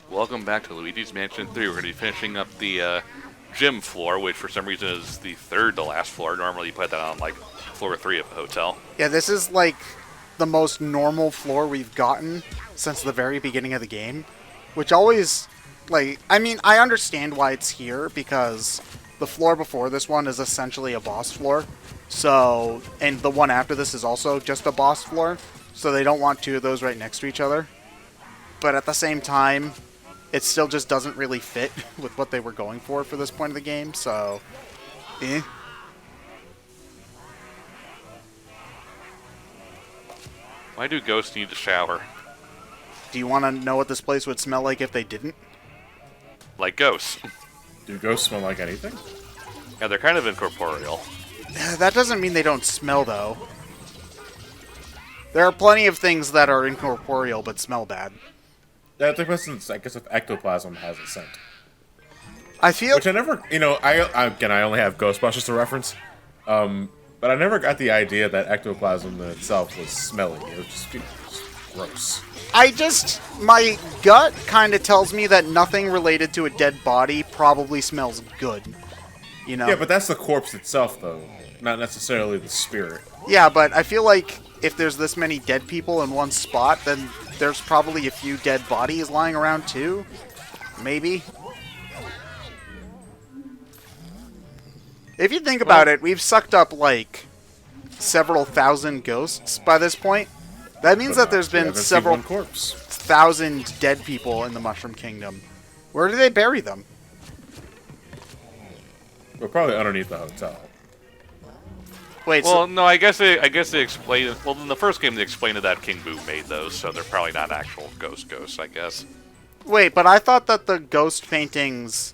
Welcome back to Luigi's Mansion 3. We're going to be finishing up the gym floor, which for some reason is the third to last floor. Normally you put that on, like, floor 3 of a hotel. Yeah, this is like the most normal floor we've gotten since the very beginning of the game. Which always, like, I mean, I understand why it's here because the floor before this one is essentially a boss floor. So, and the one after this is also just a boss floor. So they don't want two of those right next to each other. But at the same time, it still just doesn't really fit with what they were going for this point of the game. So, eh. Why do ghosts need to shower? Do you want to know what this place would smell like if they didn't? Like ghosts. Do ghosts smell like anything? Yeah, they're kind of incorporeal. That doesn't mean they don't smell, though. There are plenty of things that are incorporeal but smell bad. Yeah, the question is, I guess if ectoplasm has a scent. I feel... Which I never, I only have Ghostbusters to reference. But I never got the idea that ectoplasm in itself was smelly. It was just gross. My gut kind of tells me that nothing related to a dead body probably smells good. You know? Yeah, but that's the corpse itself, though. Not necessarily the spirit. Yeah, but I feel like if there's this many dead people in one spot, then there's probably a few dead bodies lying around too. Maybe. If you think about it, we've sucked up like several thousand ghosts by this point. That means that there's been several thousand dead people in the Mushroom Kingdom. Where do they bury them? We're probably underneath the hotel. Wait, well, no, I guess they explained. Well, in the first game they explained that King Boo made those, so they're probably not actual ghosts, I guess. Wait, but I thought that the ghost paintings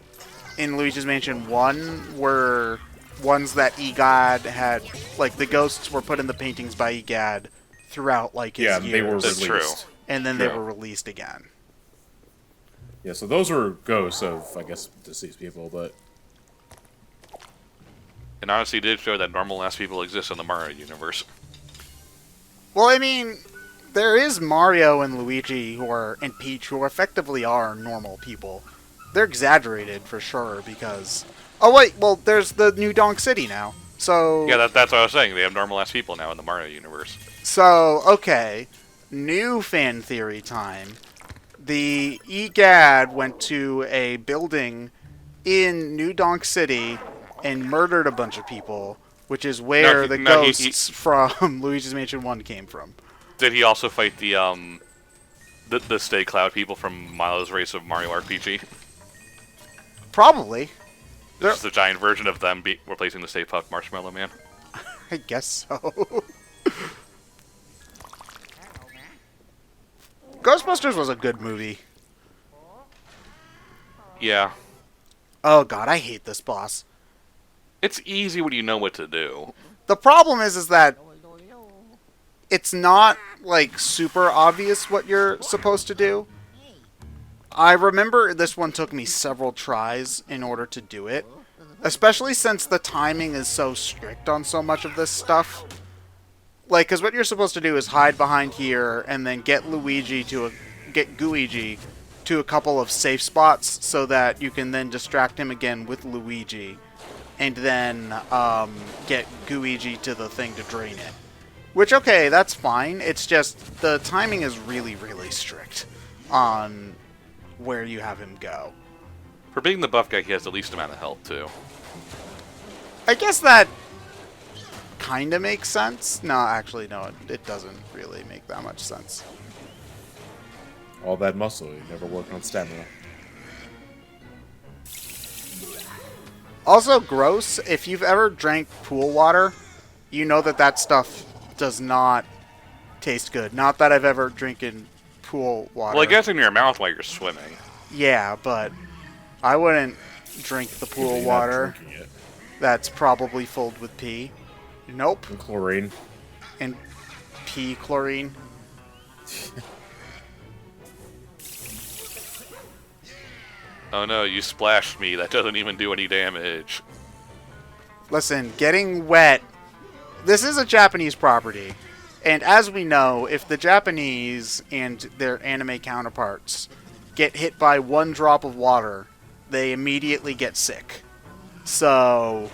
in Luigi's Mansion 1 were ones that EGAD had, like, the ghosts were put in the paintings by EGAD throughout, like, his years. They were That's released. true. And then they were released again. Yeah, so those were ghosts of, I guess, deceased people, but... And honestly, it did show that normal-ass people exist in the Mario universe. Well, I mean, there is Mario and Luigi and Peach who effectively are normal people. They're exaggerated for sure because... Oh wait, well there's the new Donk City now. So... Yeah, that's what I was saying. They have normal-ass people now in the Mario universe. So, okay. New fan theory time. The EGAD went to a building in New Donk City and murdered a bunch of people, which is where the ghosts from Luigi's Mansion 1 came from. Did he also fight the Stay Cloud people from Milo's Race of Mario RPG? Probably. This is the giant version of them replacing the Stay Puft Marshmallow Man. I guess so. Ghostbusters was a good movie. Yeah. Oh god, I hate this boss. It's easy when you know what to do. The problem is that it's not, like, super obvious what you're supposed to do. I remember this one took me several tries in order to do it. Especially since the timing is so strict on so much of this stuff. Like, because what you're supposed to do is hide behind here and then get Gooigi to a couple of safe spots so that you can then distract him again with Luigi. And then get Gooigi to the thing to drain it. Which, okay, that's fine. It's just the timing is really, really strict on where you have him go. For being the buff guy, he has the least amount of health, too. I guess that kind of makes sense. No, actually, no, it doesn't really make that much sense. All that muscle, you never worked on stamina. Also, gross, if you've ever drank pool water, you know that stuff does not taste good. Not that I've ever drinking pool water. Well, I guess in your mouth while you're swimming. Yeah, but I wouldn't drink the pool water that's probably filled with pee. Nope. And chlorine. And pee chlorine. Oh no, you splashed me. That doesn't even do any damage. Listen, getting wet... This is a Japanese property. And as we know, if the Japanese and their anime counterparts get hit by one drop of water, they immediately get sick. So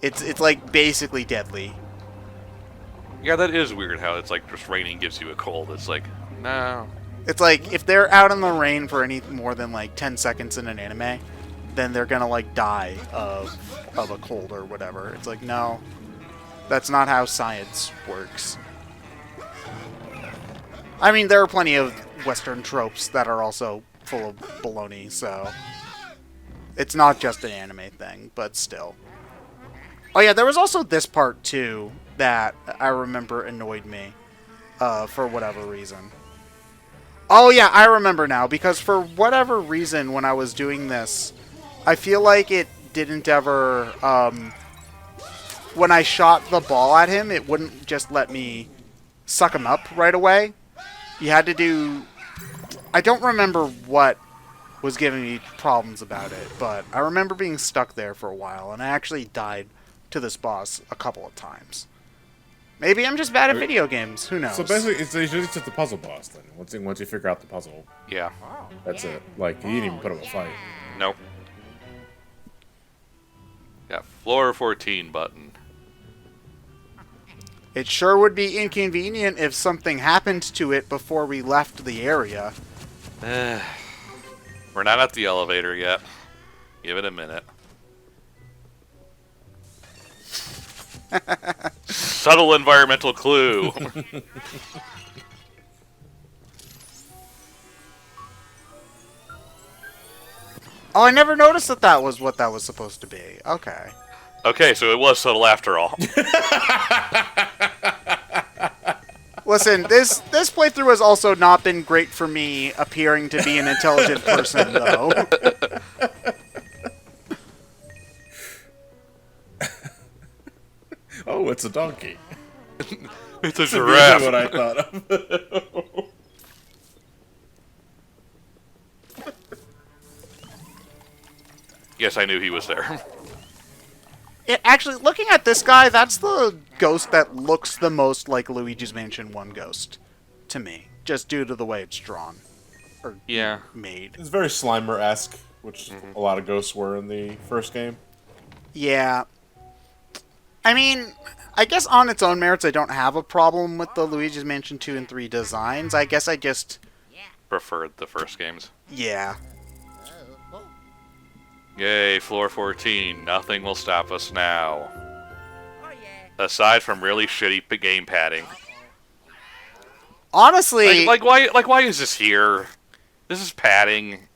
it's like basically deadly. Yeah, that is weird how it's like just raining gives you a cold. It's like, no. It's like if they're out in the rain for any more than like 10 seconds in an anime, then they're gonna like die of a cold or whatever. It's like, no, that's not how science works. I mean, there are plenty of Western tropes that are also full of baloney, so it's not just an anime thing, but still. Oh yeah, there was also this part too that I remember annoyed me for whatever reason. Oh yeah, I remember now, because for whatever reason when I was doing this, I feel like it didn't ever, when I shot the ball at him, it wouldn't just let me suck him up right away. You had to do, I don't remember what was giving me problems about it, but I remember being stuck there for a while, and I actually died to this boss a couple of times. Maybe I'm just bad at video games. Who knows? So basically, it's usually just the puzzle boss then. Once you figure out the puzzle, Yeah. that's it. Like, you didn't even put up a fight. Nope. Yeah, floor 14 button. It sure would be inconvenient if something happened to it before we left the area. We're not at the elevator yet. Give it a minute. Subtle environmental clue. Oh, I never noticed that that was what that was supposed to be. Okay. Okay, so it was subtle after all. Listen, this playthrough has also not been great for me appearing to be an intelligent person, though. Oh, it's a donkey. It's a That's giraffe. what I thought of. Yes, I knew he was there. Actually, looking at this guy, that's the ghost that looks the most like Luigi's Mansion 1 ghost to me, just due to the way it's drawn. Or Yeah. made. It's very Slimer-esque, which a lot of ghosts were in the first game. Yeah. I mean, I guess on its own merits, I don't have a problem with the Luigi's Mansion 2 and 3 designs. I guess I just... Preferred the first games. Yeah. Yay, floor 14. Nothing will stop us now. Aside from really shitty game padding. Honestly... Like why is this here? This is padding.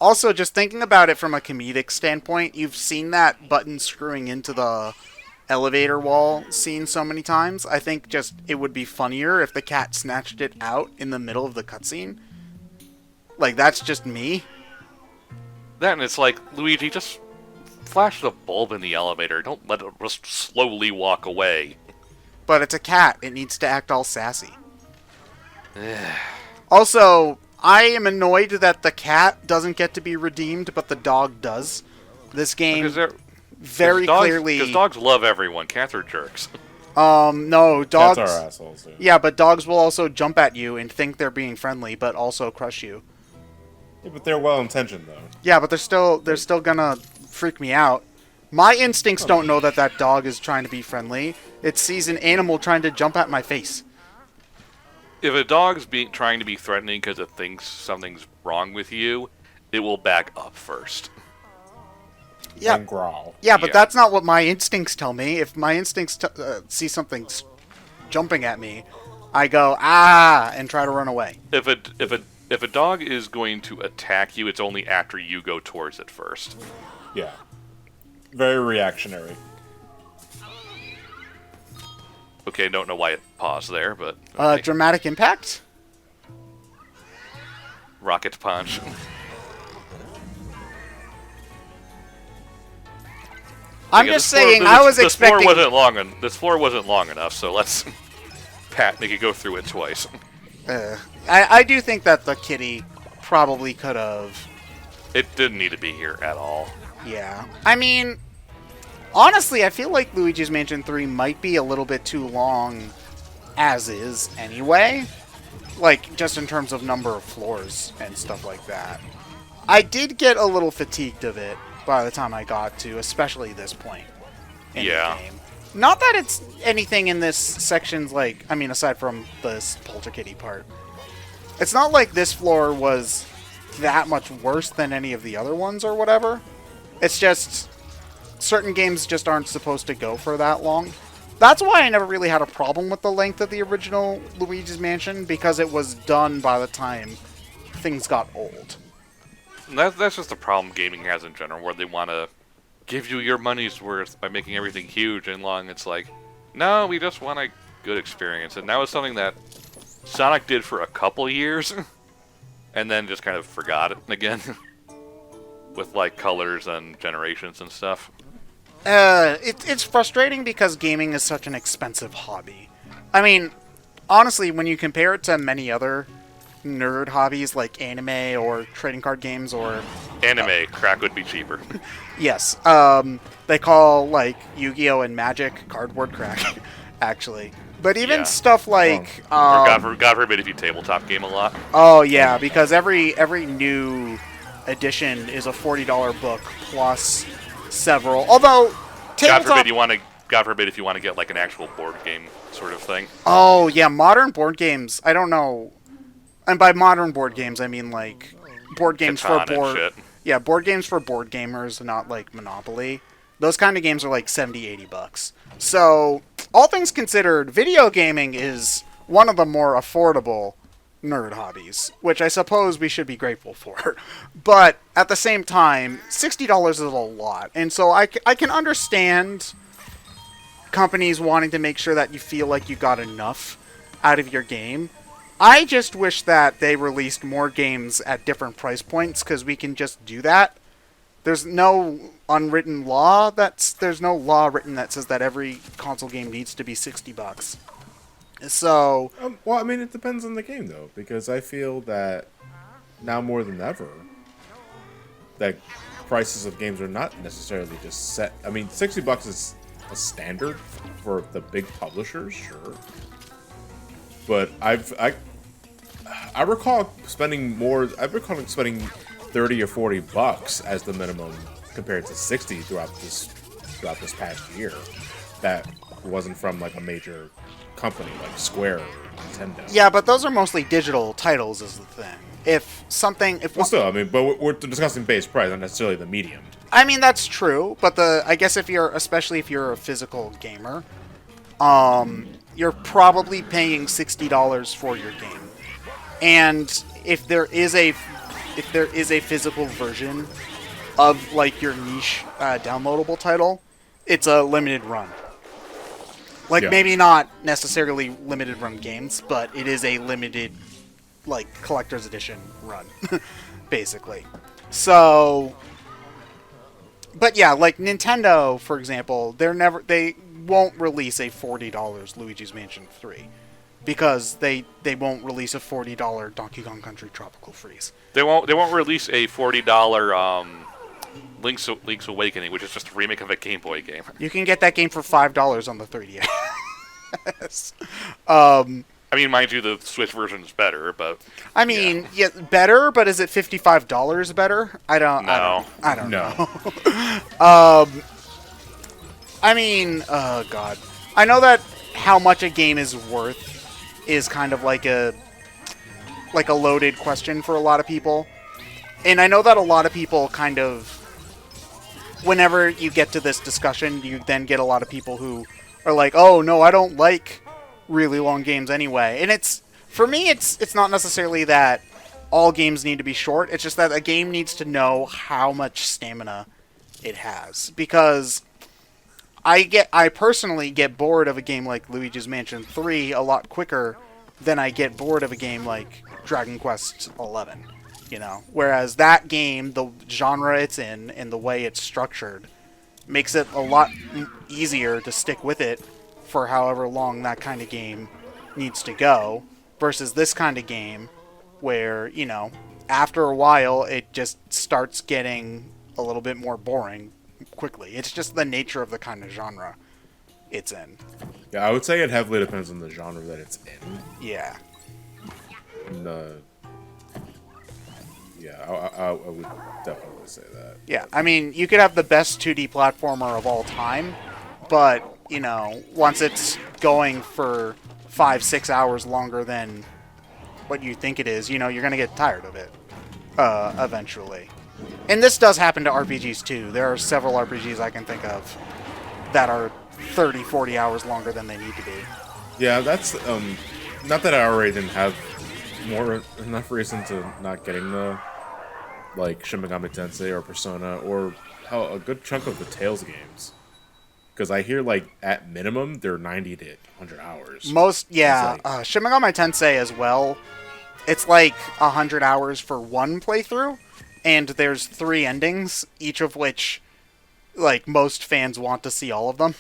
Also, just thinking about it from a comedic standpoint, you've seen that button screwing into the elevator wall scene so many times. I think just it would be funnier if the cat snatched it out in the middle of the cutscene. Like, that's just me. Then it's like, Luigi, just flash the bulb in the elevator. Don't let it just slowly walk away. But it's a cat. It needs to act all sassy. Also, I am annoyed that the cat doesn't get to be redeemed, but the dog does. This game very clearly... Because dogs love everyone. Cats are jerks. No, dogs... Cats are assholes, yeah. Yeah, but dogs will also jump at you and think they're being friendly, but also crush you. Yeah, but they're well-intentioned, though. Yeah, but they're still gonna freak me out. My instincts don't know that that dog is trying to be friendly. It sees an animal trying to jump at my face. If a dog's trying to be threatening because it thinks something's wrong with you, it will back up first. Yeah, And growl. yeah, but Yeah. that's not what my instincts tell me. If my instincts see something jumping at me, I go, ah, and try to run away. If a dog is going to attack you, it's only after you go towards it first. Yeah. Very reactionary. Okay, don't know why it paused there, but okay. Dramatic impact? Rocket punch. I'm Yeah, just this floor- saying, this- I was this floor expecting... this floor wasn't long enough, so let's make it go through it twice. I do think that the kitty probably could have... It didn't need to be here at all. Yeah. I mean, honestly, I feel like Luigi's Mansion 3 might be a little bit too long as is anyway. like, just in terms of number of floors and stuff like that. I did get a little fatigued of it by the time I got to, especially this point in the game. Not that it's anything in this section's like, I mean, aside from this Polterkitty part. It's not like this floor was that much worse than any of the other ones or whatever. It's just certain games just aren't supposed to go for that long. That's why I never really had a problem with the length of the original Luigi's Mansion, because it was done by the time things got old. That's just a problem gaming has in general, where they want to give you your money's worth by making everything huge and long. It's like, no, we just want a good experience. And that was something that Sonic did for a couple years, and then just kind of forgot it again. With, like, colors and generations and stuff. It's frustrating because gaming is such an expensive hobby. I mean, honestly, when you compare it to many other nerd hobbies like anime or trading card games or... Anime, crack would be cheaper. Yes. They call, like, Yu-Gi-Oh! And Magic cardboard crack, actually. But even stuff like... or God forbid if you tabletop game a lot. Oh, yeah, because every new edition is a $40 book plus several. Although, tabletop... God forbid if you want to get, like, an actual board game sort of thing. Oh, yeah, modern board games, I don't know. And by modern board games, I mean, like, board games Catan for board... and shit. Yeah, board games for board gamers, not, like, Monopoly. Those kind of games are, like, $70-$80. So, all things considered, video gaming is one of the more affordable nerd hobbies, which I suppose we should be grateful for. But, at the same time, $60 is a lot. And so I can understand companies wanting to make sure that you feel like you got enough out of your game. I just wish that they released more games at different price points, because we can just do that. There's no unwritten law there's no law written that says that every console game needs to be $60. So, well, I mean, it depends on the game though, because I feel that now more than ever, that prices of games are not necessarily just set. I mean, $60 is a standard for the big publishers, sure. But I recall spending more. I recall spending $30 or $40 as the minimum compared to $60 throughout this past year. That wasn't from like a major company like Square or Nintendo. Yeah, but those are mostly digital titles, is the thing. Well, still, I mean, but we're discussing base price, not necessarily the medium. I mean, that's true, but I guess especially if you're a physical gamer, you're probably paying $60 for your game. And if there is a physical version of, like, your niche downloadable title, it's a limited run. Like, maybe not necessarily limited run games, but it is a limited, like, collector's edition run, basically. So, but yeah, like Nintendo, for example, they won't release a $40 Luigi's Mansion 3. Because they won't release a $40 Donkey Kong Country Tropical Freeze. They won't release a $40 Link's Awakening, which is just a remake of a Game Boy game. You can get that game for $5 on the 3DS. I mean, mind you, the Switch version is better, but I mean, yeah, better, but is it $55 better? I don't know. I mean, oh god, I know that how much a game is worth is kind of like a loaded question for a lot of people. And I know that a lot of people kind of, whenever you get to this discussion, you then get a lot of people who are like, oh no, I don't like really long games anyway. And for me, it's not necessarily that all games need to be short, it's just that a game needs to know how much stamina it has. Because I personally get bored of a game like Luigi's Mansion 3 a lot quicker than I get bored of a game like Dragon Quest 11, you know? Whereas that game, the genre it's in and the way it's structured, makes it a lot easier to stick with it for however long that kind of game needs to go, versus this kind of game where, you know, after a while it just starts getting a little bit more boring quickly. It's just the nature of the kind of genre it's in. Yeah, I would say it heavily depends on the genre that it's in. Yeah. No. Yeah, I would definitely say that. Yeah, I mean, you could have the best 2D platformer of all time, but, you know, once it's going for 5-6 hours longer than what you think it is, you know, you're going to get tired of it eventually. And this does happen to RPGs too. There are several RPGs I can think of that are 30, 40 hours longer than they need to be. Yeah, that's not that I already didn't have enough reason to not getting the like Shin Megami Tensei or Persona or how a good chunk of the Tales games. Because I hear like at minimum they're 90 to 100 hours. Yeah, It's like, Shin Megami Tensei as well. It's like 100 hours for one playthrough, and there's 3 endings, each of which, like, most fans want to see all of them.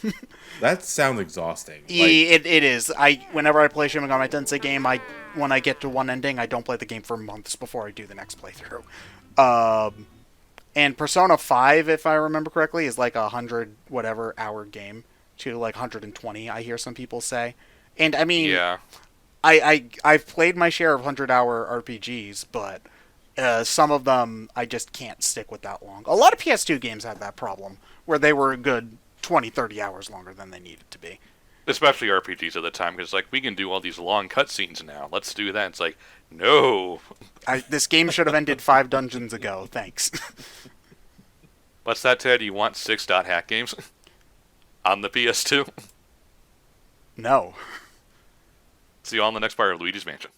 that sounds exhausting. Like, It is. Whenever I play Shin Megami Tensei game, when I get to one ending, I don't play the game for months before I do the next playthrough. And Persona 5, if I remember correctly, is like 100 whatever hour game to like 120. I hear some people say, and I mean, Yeah. I've played my share of 100-hour RPGs, but some of them I just can't stick with that long. A lot of PS2 games had that problem where they were a good 20, 30 hours longer than they needed to be. Especially RPGs at the time, because like we can do all these long cutscenes now. Let's do that. It's like, no. This game should have ended 5 dungeons ago. Thanks. What's that, Ted? You want 6 dot hack games on the PS2? No. See you all in the next part of Luigi's Mansion.